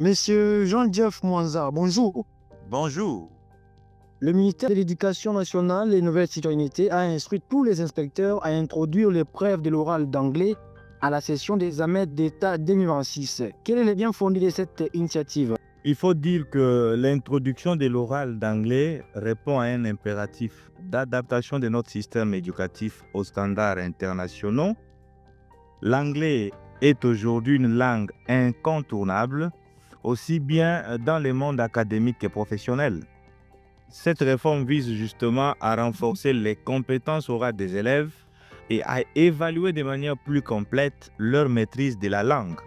Monsieur Jean-Jeff Mwanza, bonjour. Bonjour. Le ministère de l'Éducation nationale et Nouvelle Citoyenneté a instruit tous les inspecteurs à introduire l'épreuve de l'oral d'anglais à la session des examens d'État 2026. Quel est le bien fondé de cette initiative? Il faut dire que l'introduction de l'oral d'anglais répond à un impératif d'adaptation de notre système éducatif aux standards internationaux. L'anglais est aujourd'hui une langue incontournable, aussi bien dans le monde académique que professionnel. Cette réforme vise justement à renforcer les compétences orales des élèves et à évaluer de manière plus complète leur maîtrise de la langue.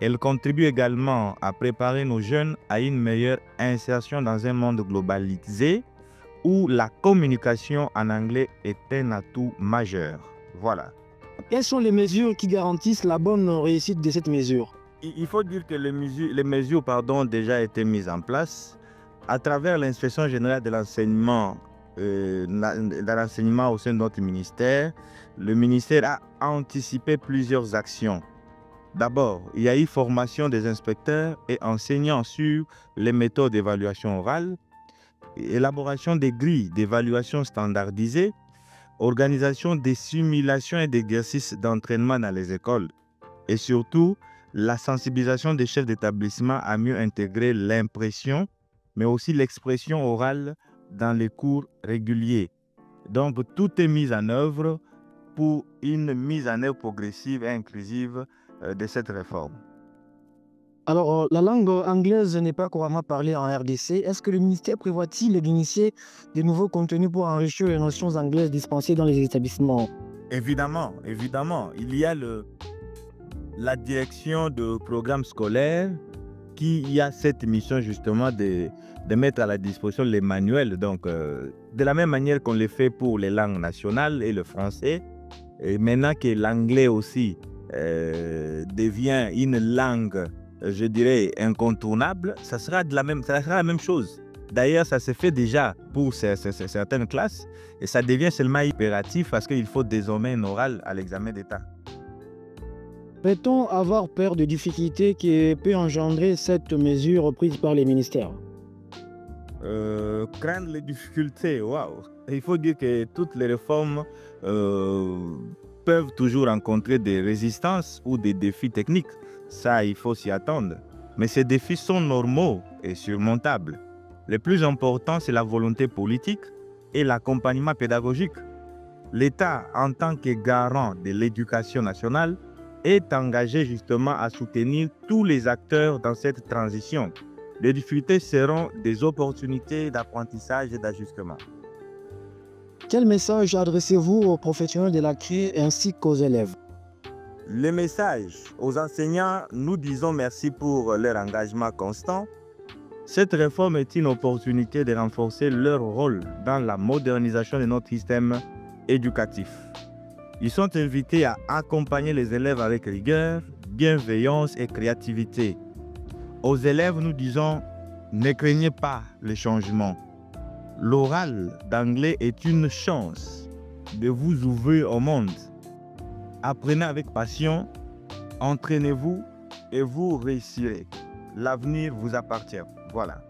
Elle contribue également à préparer nos jeunes à une meilleure insertion dans un monde globalisé où la communication en anglais est un atout majeur. Voilà. Quelles sont les mesures qui garantissent la bonne réussite de cette mesure? Il faut dire que les mesures ont déjà été mises en place à travers l'inspection générale de l'enseignement au sein de notre ministère. Le ministère a anticipé plusieurs actions. D'abord, il y a eu formation des inspecteurs et enseignants sur les méthodes d'évaluation orale, élaboration des grilles d'évaluation standardisées, organisation des simulations et d'exercices d'entraînement dans les écoles et surtout la sensibilisation des chefs d'établissement à mieux intégrer l'impression mais aussi l'expression orale dans les cours réguliers. Donc, tout est mis en œuvre pour une mise en œuvre progressive et inclusive de cette réforme. Alors, la langue anglaise n'est pas couramment parlée en RDC. Est-ce que le ministère prévoit-il d'initier de nouveaux contenus pour enrichir les notions anglaises dispensées dans les établissements? Évidemment. Il y a la direction de programmes scolaires qui a cette mission justement de mettre à la disposition les manuels. Donc, de la même manière qu'on le fait pour les langues nationales et le français, et maintenant que l'anglais aussi devient une langue, je dirais, incontournable, ça sera la même chose. D'ailleurs, ça se fait déjà pour certaines classes et ça devient seulement impératif parce qu'il faut désormais un oral à l'examen d'État. Peut-on avoir peur de difficultés qui peut engendrer cette mesure prise par les ministères? Craindre les difficultés, waouh! Il faut dire que toutes les réformes peuvent toujours rencontrer des résistances ou des défis techniques. Ça, il faut s'y attendre. Mais ces défis sont normaux et surmontables. Le plus important, c'est la volonté politique et l'accompagnement pédagogique. L'État, en tant que garant de l'éducation nationale, est engagé justement à soutenir tous les acteurs dans cette transition. Les difficultés seront des opportunités d'apprentissage et d'ajustement. Quel message adressez-vous aux professionnels de la CRI ainsi qu'aux élèves? Le message aux enseignants, nous disons merci pour leur engagement constant. Cette réforme est une opportunité de renforcer leur rôle dans la modernisation de notre système éducatif. Ils sont invités à accompagner les élèves avec rigueur, bienveillance et créativité. Aux élèves, nous disons, ne craignez pas les changements. L'oral d'anglais est une chance de vous ouvrir au monde. Apprenez avec passion, entraînez-vous et vous réussirez. L'avenir vous appartient. Voilà.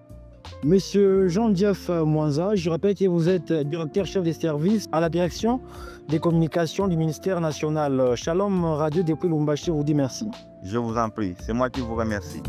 Monsieur Jean-Jeff Mwanza, je rappelle que vous êtes directeur chef des services à la direction des communications du ministère national. Shalom Radio depuis Lubumbashi vous dit merci. Je vous en prie, c'est moi qui vous remercie.